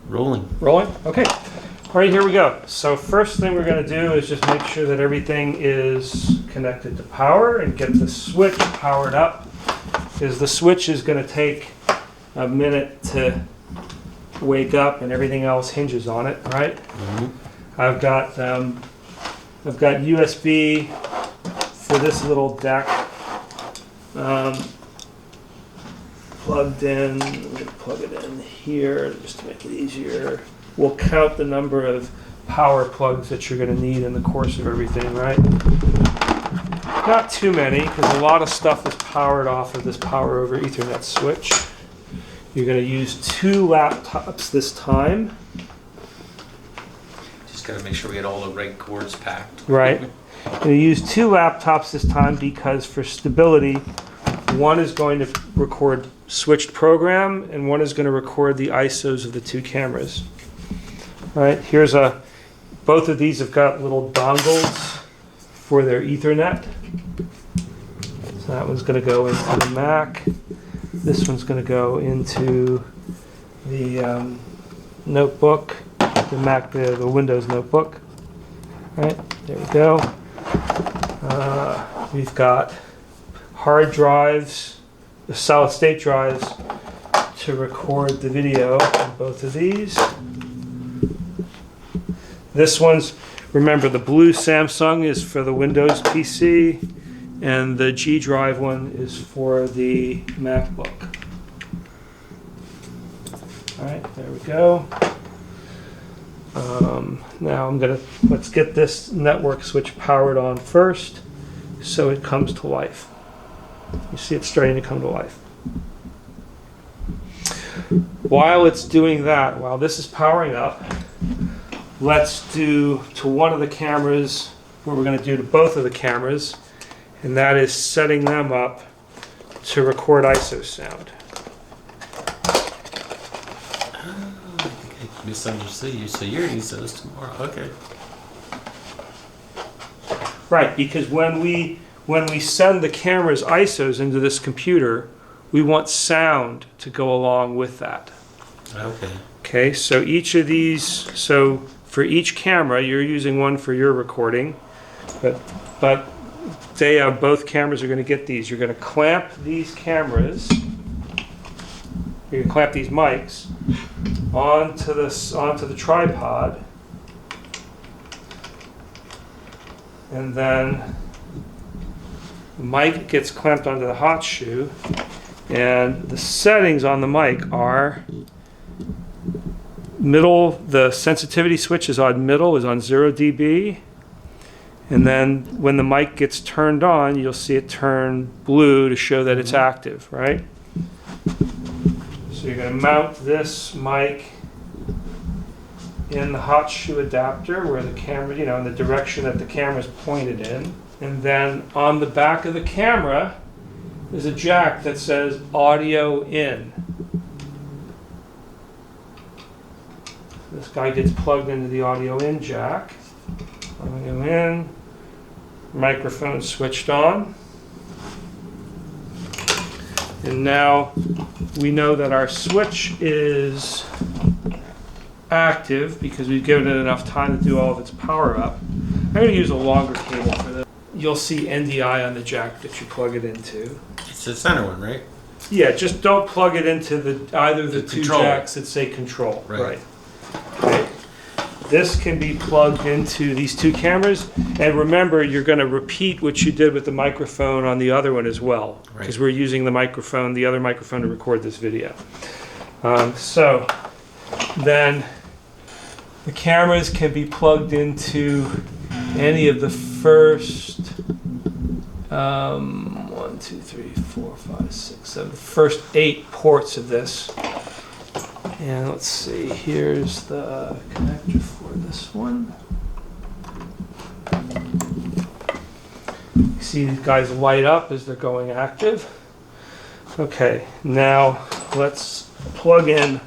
Rolling. Rolling? Okay. All right, here we go. So first thing we're going to do is just make sure that everything is connected to power and get the switch powered up. Because the switch is going to take a minute to wake up and everything else hinges on it, right? Mm-hmm. I've got USB for this little deck plugged in. I'm going to plug it in here just to make it easier. We'll count the number of power plugs that you're going to need in the course of everything, right? Not too many, because a lot of stuff is powered off of this power over Ethernet switch. You're going to use 2 laptops this time. Just got to make sure we get all the right cords packed. Right. You're going to use 2 laptops this time because for stability, one is going to record switched program and one is going to record the ISOs of the 2 cameras. Right, here's both of these have got little dongles for their Ethernet. So that one's going to go into the Mac. This one's going to go into the notebook, the Mac, the Windows notebook. Right, there we go. We've got hard drives, the solid state drives to record the video on both of these. This one's, remember, the blue Samsung is for the Windows PC, and the G Drive one is for the MacBook. All right, there we go. Now let's get this network switch powered on first so it comes to life. You see it's starting to come to life. While it's doing that, while this is powering up, let's do to one of the cameras what we're going to do to both of the cameras, and that is setting them up to record ISO sound. I think I misunderstood you. So you're going to use those tomorrow. Okay. Right, because when we send the camera's ISOs into this computer, we want sound to go along with that. Okay. Okay, so each of these, so for each camera, you're using one for your recording, but both cameras are going to get these. You're going to clamp these cameras, you're going to clamp these mics onto the tripod, and then the mic gets clamped onto the hot shoe, and the settings on the mic are middle, the sensitivity switch is on middle, is on 0 dB. And then when the mic gets turned on, you'll see it turn blue to show that it's active, right? So you're going to mount this mic in the hot shoe adapter where the camera, in the direction that the camera's pointed in. And then on the back of the camera is a jack that says audio in. This guy gets plugged into the audio in jack. Audio in. Microphone switched on. And now we know that our switch is active because we've given it enough time to do all of its power up. I'm going to use a longer cable for this. You'll see NDI on the jack that you plug it into. It's the center one, right? Yeah, just don't plug it into either of the 2 control. jacks that say control. Right. Okay. This can be plugged into these 2 cameras, and remember, you're going to repeat what you did with the microphone on the other one as well, because we're using the other microphone to record this video. So then the cameras can be plugged into any of the first 1, 2, 3, 4, 5, 6, 7, the first 8 ports of this. And let's see, here's the connector for this one. You see these guys light up as they're going active. Okay, now let's plug in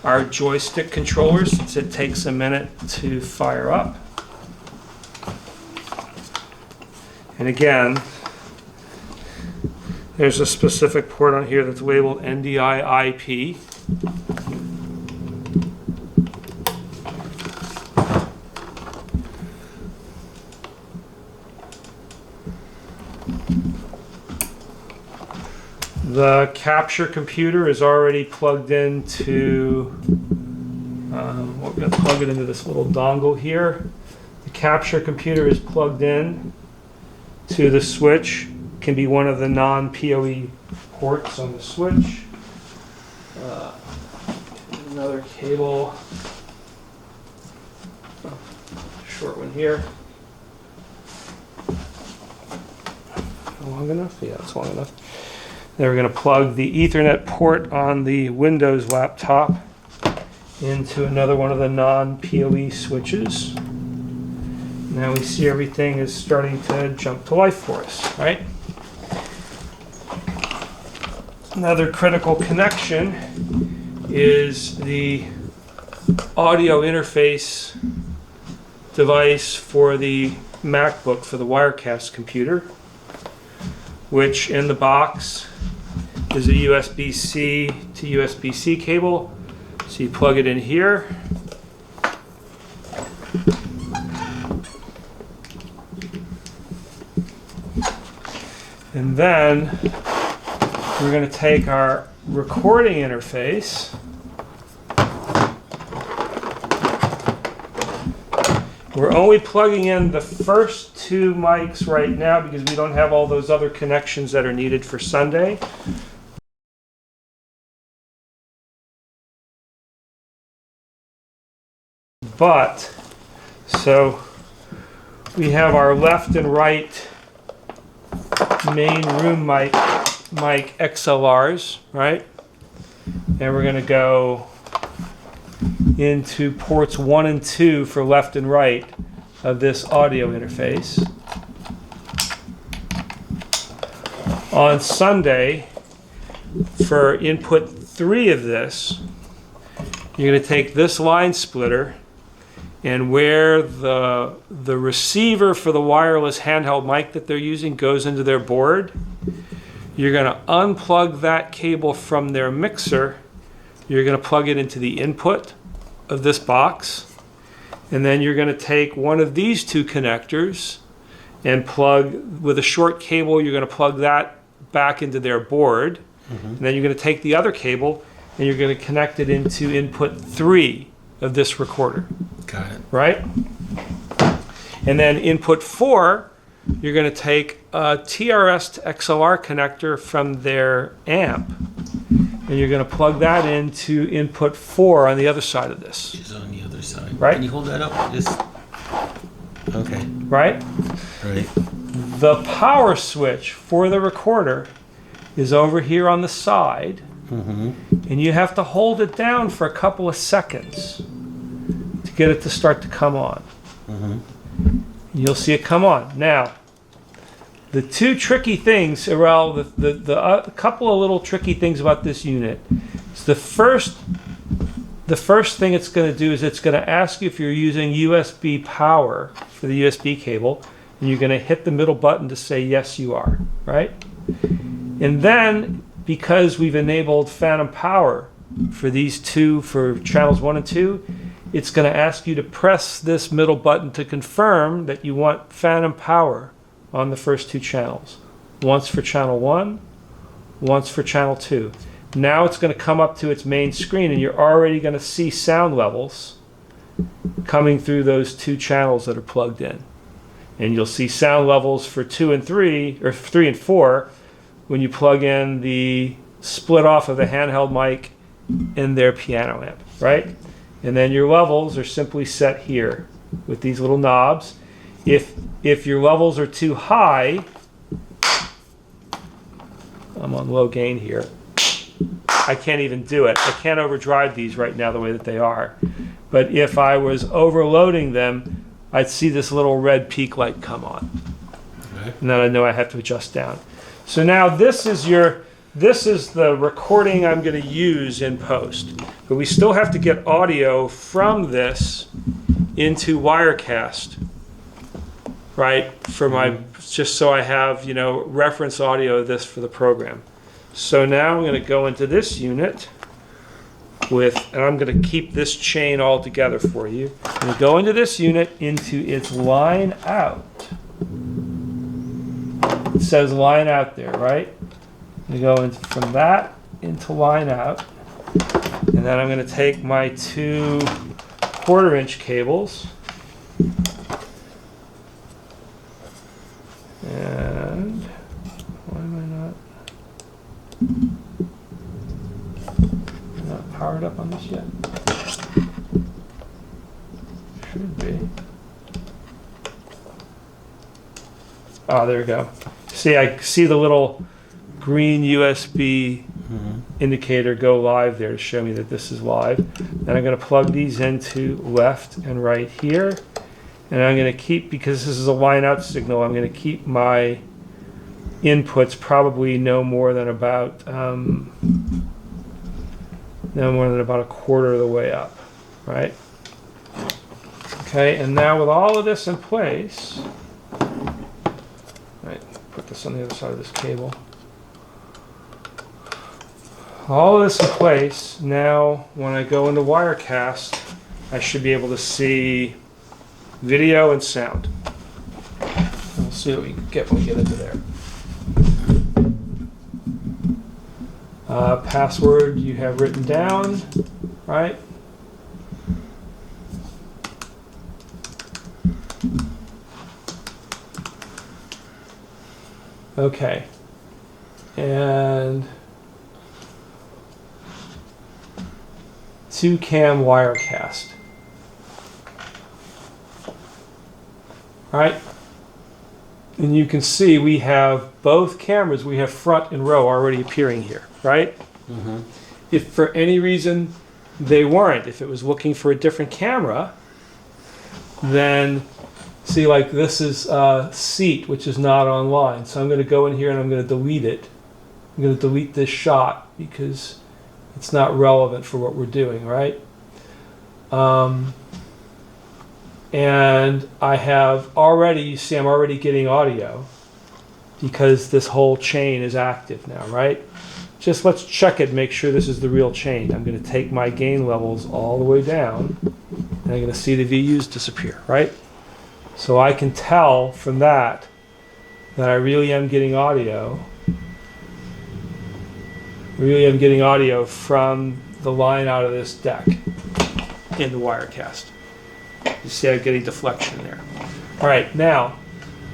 our joystick controller since it takes a minute to fire up. And again, there's a specific port on here that's labeled NDI IP. The capture computer is already plugged into, we're going to plug it into this little dongle here. The capture computer is plugged in to the switch. Can be one of the non-PoE ports on the switch. Another cable, short one here. Long enough? Yeah, it's long enough. Then we're going to plug the Ethernet port on the Windows laptop into another one of the non-PoE switches. Now we see everything is starting to jump to life for us, right? Another critical connection is the audio interface device for the MacBook for the Wirecast computer, which in the box is a USB-C to USB-C cable. So you plug it in here. And then we're going to take our recording interface. We're only plugging in the first two mics right now because we don't have all those other connections that are needed for Sunday. But, so we have our left and right main room mic XLRs, right? And we're going to go into ports 1 and 2 for left and right of this audio interface. On Sunday, for input 3 of this, you're going to take this line splitter, and where the receiver for the wireless handheld mic that they're using goes into their board, you're going to unplug that cable from their mixer. You're going to plug it into the input of this box, and then you're going to take one of these two connectors and plug with a short cable. You're going to plug that back into their board, and then you're going to take the other cable and you're going to connect it into input 3 of this recorder. Got it. Right? And then input 4, you're going to take a TRS to XLR connector from their amp, and you're going to plug that into input 4 on the other side of this. Which is on the other side. Right? Can you hold that up? Just okay. Right? Right. The power switch for the recorder is over here on the side, and you have to hold it down for a couple of seconds to get it to start to come on. You'll see it come on. Now, the two tricky things, well, the couple of little tricky things about this unit is the first thing it's going to do is it's going to ask you if you're using USB power for the USB cable, and you're going to hit the middle button to say yes you are, right? And then because we've enabled phantom power for these two, for channels 1 and 2, it's going to ask you to press this middle button to confirm that you want phantom power on the first two channels. Once for channel 1, once for channel 2. Now it's going to come up to its main screen, and you're already going to see sound levels coming through those two channels that are plugged in. And you'll see sound levels for 2 and 3, or 3 and 4, when you plug in the split off of the handheld mic in their piano amp, right? And then your levels are simply set here with these little knobs. If your levels are too high, I'm on low gain here, I can't even do it. I can't overdrive these right now the way that they are. But if I was overloading them, I'd see this little red peak light come on. Okay. And then I know I have to adjust down. So now this is the recording I'm going to use in post. But we still have to get audio from this into Wirecast, right? For my, just so I have, reference audio of this for the program. So now I'm going to go into this unit and I'm going to keep this chain all together for you. I'm going to go into this unit into its line out. It says line out there, right? I'm going to go in from that into line out. And then I'm going to take my 2 1/4-inch cables. And why am I not powered up on this yet? Should be. Oh, there we go. See, I see the little green USB indicator go live there to show me that this is live. Then I'm going to plug these into left and right here. And I'm going to keep, because this is a line out signal, I'm going to keep my inputs probably no more than about a quarter of the way up, right? Okay, and now with all of this in place, right, put this on the other side of this cable. All of this in place, now when I go into Wirecast, I should be able to see video and sound. We'll see what we get when we get into there. Password you have written down, right? Okay. And 2-cam Wirecast. Right? And you can see we have both cameras, we have front and row already appearing here, right? Mm-hmm. If for any reason they weren't, if it was looking for a different camera, then see, like this is seat, which is not online. So I'm going to go in here and I'm going to delete it. I'm going to delete this shot because it's not relevant for what we're doing, right? And I have already, you see I'm already getting audio because this whole chain is active now, right? Just let's check it, make sure this is the real chain. I'm going to take my gain levels all the way down and I'm going to see the VUs disappear, right? So I can tell from that I really am getting audio. Really am getting audio from the line out of this deck in the Wirecast. You see I'm getting deflection there. All right, now,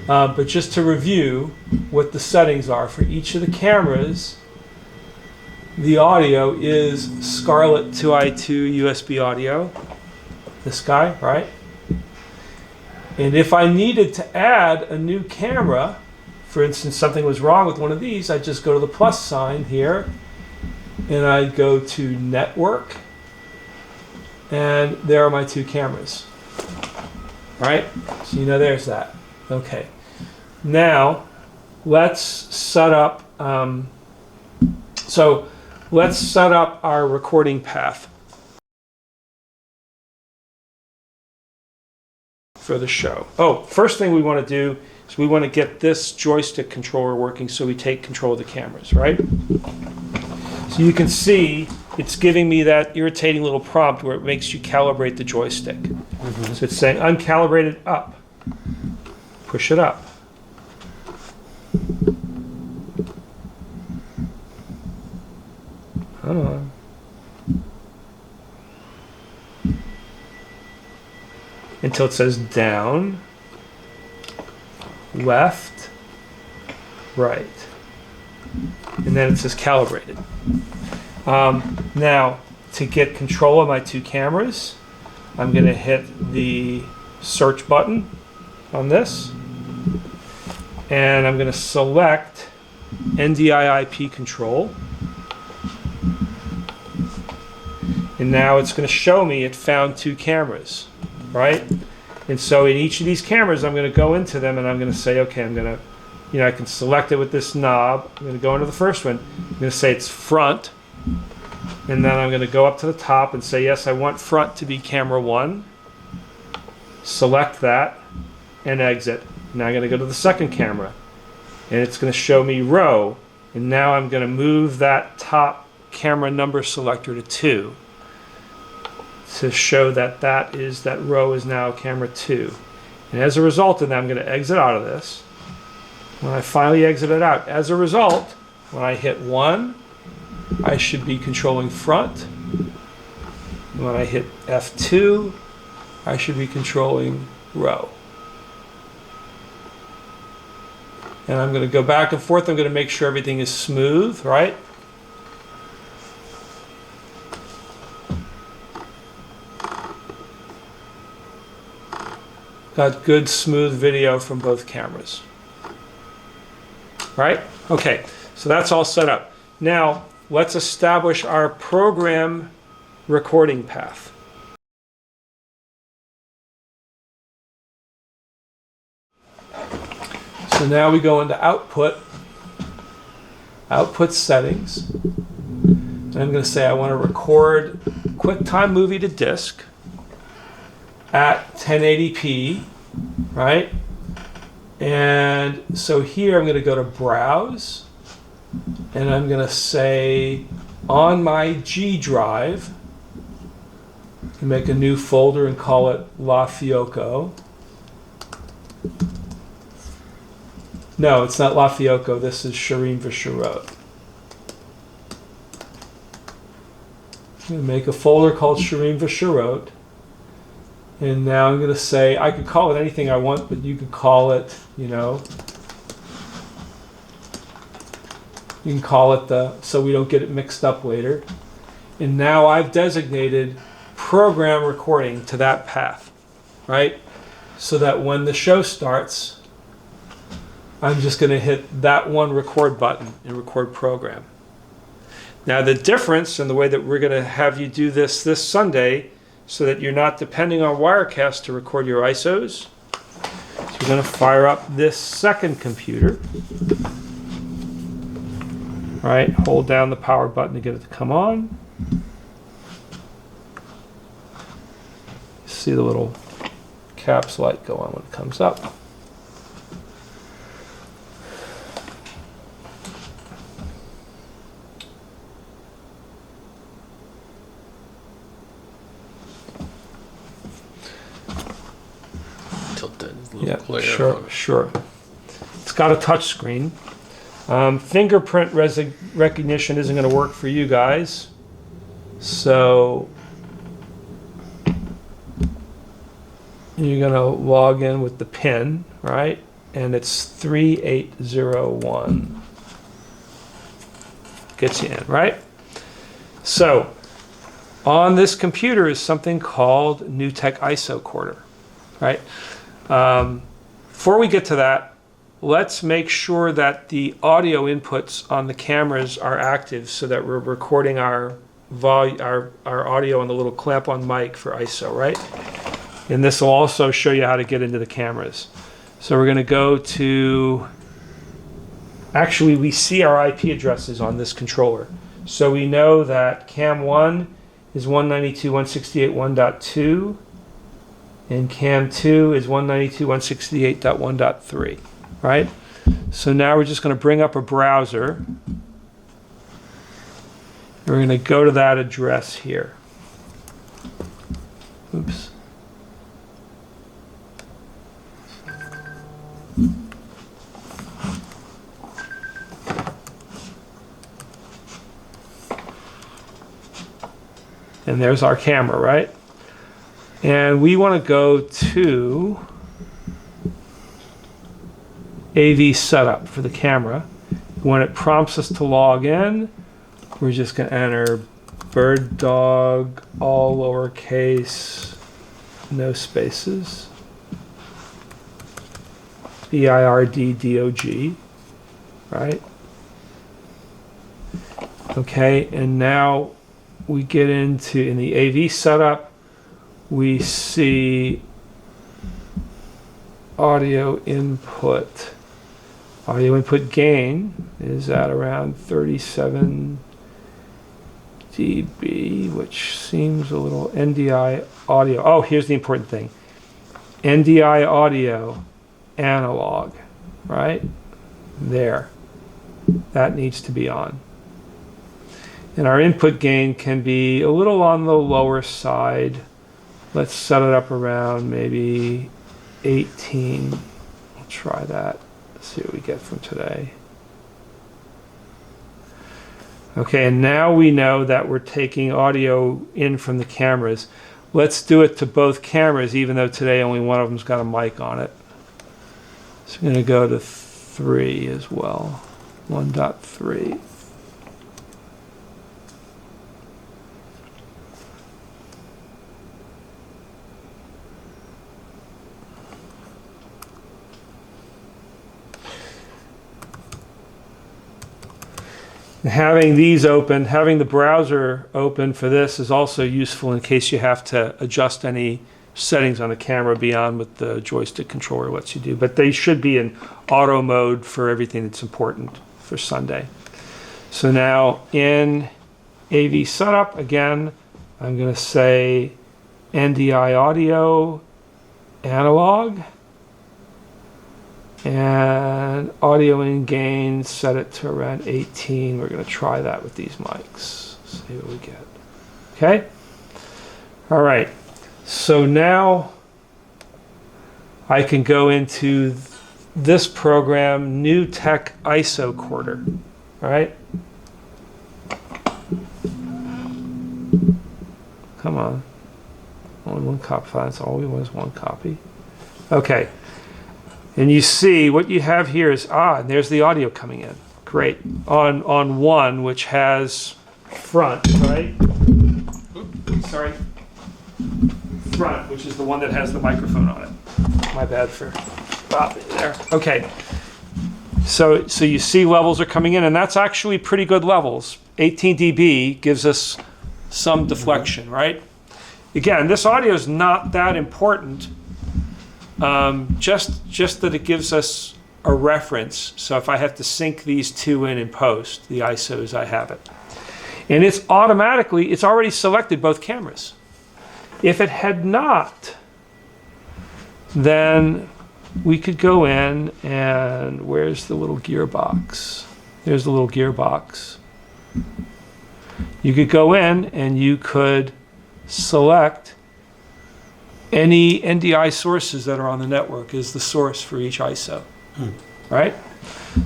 but just to review what the settings are for each of the cameras, the audio is Scarlett 2i2 USB audio. This guy, right? And if I needed to add a new camera, for instance, something was wrong with one of these, I'd just go to the plus sign here, and I'd go to Network, and there are my 2 cameras. Right? So you know there's that. Okay. Now, let's set up, let's set up our recording path for the show. Oh, first thing we want to do is we want to get this joystick controller working so we take control of the cameras, right? So you can see it's giving me that irritating little prompt where it makes you calibrate the joystick. Mm-hmm. So it's saying uncalibrated up. Push it up. Come on. Until it says down, left, right. And then it says calibrated. Now, to get control of my 2 cameras, I'm going to hit the search button on this. And I'm going to select NDI IP control. And now it's going to show me it found 2 cameras, right? And so in each of these cameras, I'm going to go into them and I'm going to say, okay, I'm going to, I can select it with this knob. I'm going to go into the first one. I'm going to say it's front. And then I'm going to go up to the top and say, yes, I want front to be camera 1. Select that and exit. Now I'm going to go to the second camera. And it's going to show me row. And now I'm going to move that top camera number selector to 2 to show that that row is now camera 2. And as a result of that, I'm going to exit out of this. When I finally exit it out, as a result, When I hit 1, I should be controlling front. When I hit F2, I should be controlling row. And I'm going to go back and forth. I'm going to make sure everything is smooth, right? Got good smooth video from both cameras. Right? Okay, so that's all set up. Now, let's establish our program recording path. So now we go into output settings. And I'm going to say I want to record QuickTime Movie to disk at 1080p, right? And so here I'm going to go to Browse, and I'm going to say on my G drive, and make a new folder and call it La Fiocco. No, it's not La Fiocco. This is Shirin Visharot. I'm going to make a folder called Shirin Visharot. And now I'm going to say, I could call it anything I want, but you could call it, you know, you can call it so we don't get it mixed up later. And now I've designated program recording to that path, right? So that when the show starts, I'm just going to hit that one record button and record program. Now the difference in the way that we're going to have you do this Sunday, so that you're not depending on Wirecast to record your ISOs. So we're going to fire up this second computer. Right, hold down the power button to get it to come on. See the little caps light go on when it comes up. Yeah, sure. It's got a touch screen. Fingerprint recognition isn't going to work for you guys. So you're going to log in with the PIN, right? And it's 3801. Gets you in, right? So on this computer is something called NewTek ISO Quarter, right? Before we get to that, let's make sure that the audio inputs on the cameras are active so that we're recording our audio on the little clamp-on mic for ISO, right? And this will also show you how to get into the cameras. So we're going to go to... Actually, we see our IP addresses on this controller. So we know that cam 1 is 192.168.1.2. And cam 2 is 192.168.1.3, right? So now we're just going to bring up a browser. We're going to go to that address here. Oops. And there's our camera, right? And we want to go to AV setup for the camera. When it prompts us to log in, we're just going to enter bird dog, all lowercase, no spaces, BIRDDOG, right? Okay, and now we get into, in the AV setup, we see audio input. Audio input gain is at around 37 dB, which seems a little NDI audio. Oh, here's the important thing. NDI audio analog, right? There. That needs to be on. And our input gain can be a little on the lower side. Let's set it up around maybe 18. We'll try that. Let's see what we get from today. Okay, and now we know that we're taking audio in from the cameras. Let's do it to both cameras, even though today only one of them's got a mic on it. So I'm going to go to 3 as well. 1.3. Having these open, having the browser open for this is also useful in case you have to adjust any settings on the camera beyond what the joystick controller lets you do. But they should be in auto mode for everything that's important for Sunday. So now in AV setup, again, I'm going to say NDI audio analog. And audio in gain, set it to around 18. We're going to try that with these mics. See what we get. Okay? All right. So now I can go into this program, New Tech ISO Quarter. All right? Come on. Only one copy. That's all we want is one copy. Okay. And you see what you have here is, and there's the audio coming in. Great. On one, which has front, right? Sorry. Front, which is the one that has the microphone on it. My bad for stopping there. Okay. So you see levels are coming in, and that's actually pretty good levels. 18 dB gives us some deflection, right? Again, this audio is not that important. Just that it gives us a reference. So if I have to sync these two in post, the ISOs, I have it. And it's already selected both cameras. If it had not, then we could go in and where's the little gearbox? There's the little gearbox. You could go in and you could select any NDI sources that are on the network is the source for each ISO, right?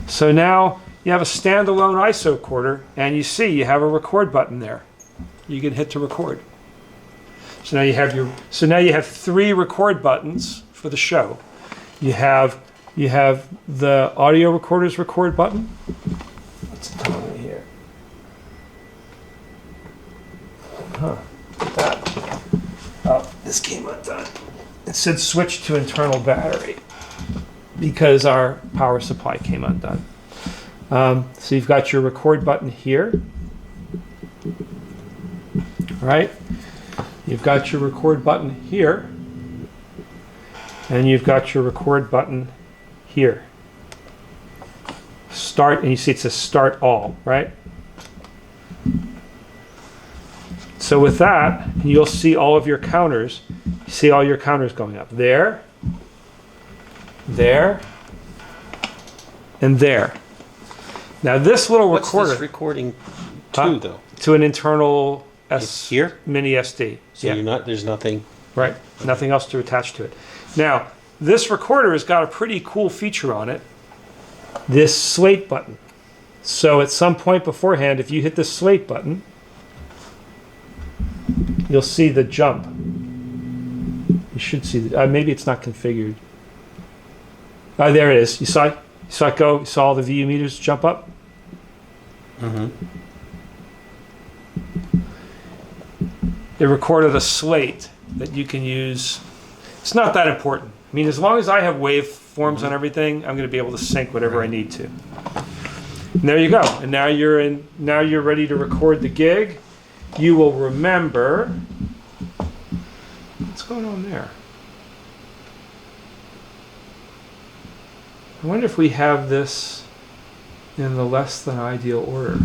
So now you have a standalone ISO quarter, and you see you have a record button there. You can hit to record. So now you have 3 record buttons for the show. You have the audio recorder's record button. Let's tell me here. Look at that. Oh, this came undone. It said switch to internal battery because our power supply came undone. So you've got your record button here. All right. You've got your record button here. And you've got your record button here. Start, and you see it says start all, right? So with that, you'll see all of your counters. You see all your counters going up. There, there, and there. Now this little recorder... What's this recording to, though? To an internal It's here? mini SD. So there's nothing... Right. Nothing else to attach to it. Now, this recorder has got a pretty cool feature on it. This slate button. So at some point beforehand, if you hit this slate button, you'll see the jump. You should see maybe it's not configured. There it is. You saw it go. You saw all the VU meters jump up. Mm-hmm. It recorded a slate that you can use. It's not that important. I mean, as long as I have waveforms on everything, I'm going to be able to sync whatever I need to. And there you go. And now you're ready to record the gig. You will remember. What's going on there? I wonder if we have this in the less than ideal order.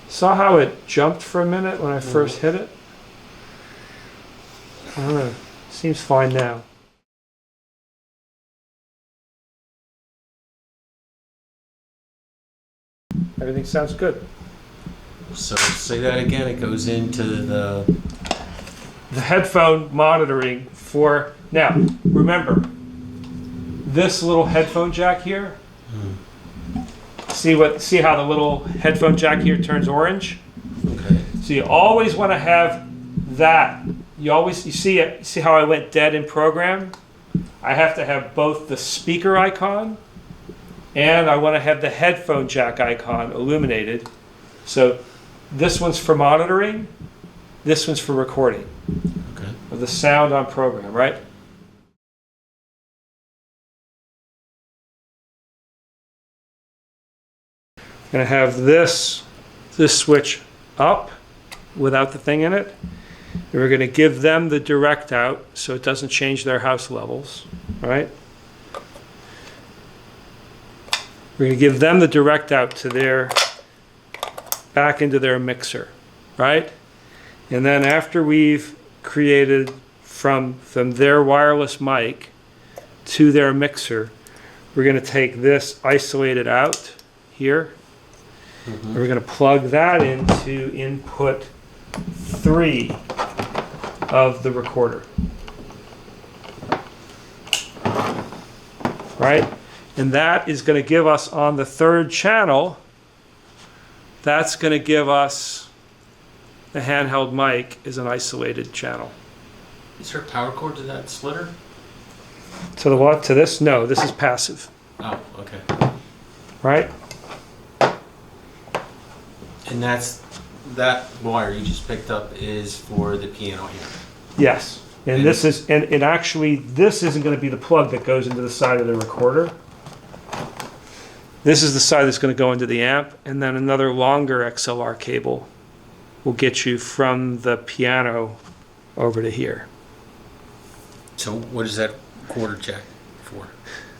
Saw how it jumped for a minute when I first hit it? I don't know. Seems fine now. Everything sounds good. So say that again. It goes into the headphone monitoring for... Now, remember, this little headphone jack here See how the little headphone jack here turns orange? Okay. So you always want to have that. You see how I went dead in program? I have to have both the speaker icon and I want to have the headphone jack icon illuminated. So this one's for monitoring, this one's for recording Okay. of the sound on program, right? Going to have this switch up without the thing in it. And we're going to give them the direct out so it doesn't change their house levels, right? We're going to give them the direct out to their, back into their mixer, right? And then after we've created from their wireless mic to their mixer, we're going to take this isolated out here. And we're going to plug that into input 3 of the recorder. Right? And that is going to give us on the third channel, that's going to give us the handheld mic as an isolated channel. Is there a power cord to that splitter? To the what? To this? No, this is passive. Oh, okay. Right? And that wire you just picked up is for the piano amp. Yes. And this is, and actually, this isn't going to be the plug that goes into the side of the recorder. This is the side that's going to go into the amp, and then another longer XLR cable will get you from the piano over to here. So what is that quarter jack for?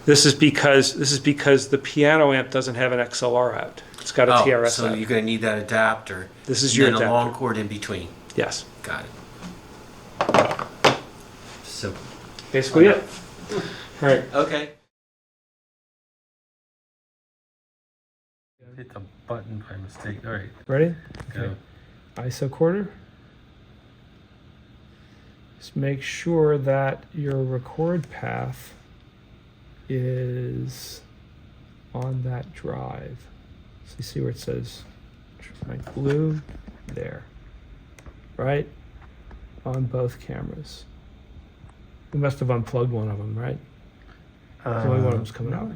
This is because the piano amp doesn't have an XLR out. It's got a TRS so out. you're going to need that adapter. This is and your then adapter. a long cord in between. Yes. Got it. So Basically it. All right. okay. Hit the button by mistake. All right. Ready? Go. ISO quarter. Just make sure that your record path is on that drive. So you see where it says like blue there, right? On both cameras. We must have unplugged one of them, right? Only one of them's coming out.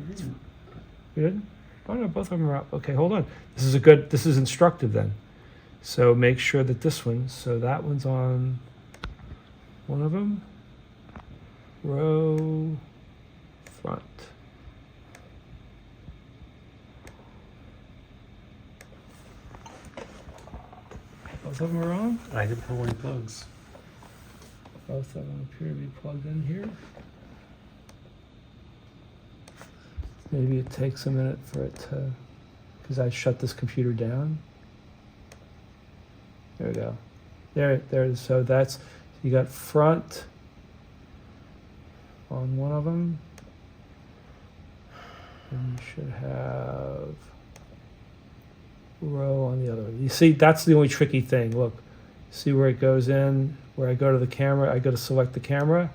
You didn't? Oh no, both of them are up. Okay, hold on. This is instructive then. So make sure that this one, so that one's on one of them. Row front. Both of them are on? I didn't put any plugs. Both of them appear to be plugged in here. Maybe it takes a minute for it to, because I shut this computer down. There we go. There. So that's, you got front on one of them. And you should have row on the other one. You see, that's the only tricky thing. Look, see where it goes in, where I go to the camera, I go to select the camera,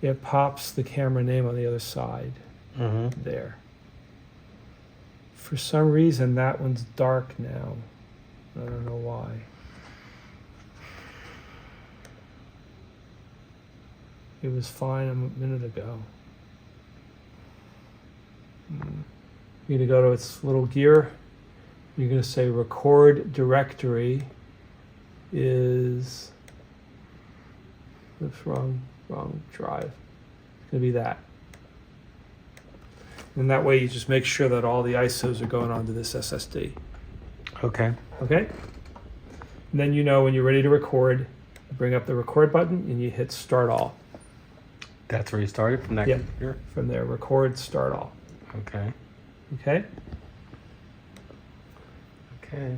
it pops the camera name on the other side. There. For some reason, that one's dark now. I don't know why. It was fine a minute ago. You're going to go to its little gear. You're going to say record directory is, oops, wrong drive. It's going to be that. And that way you just make sure that all the ISOs are going onto this SSD. Okay. Okay? And then you know when you're ready to record, you bring up the record button and you hit start all. That's where you started from that Yeah. computer? From there, record, start all. Okay. Okay? Okay.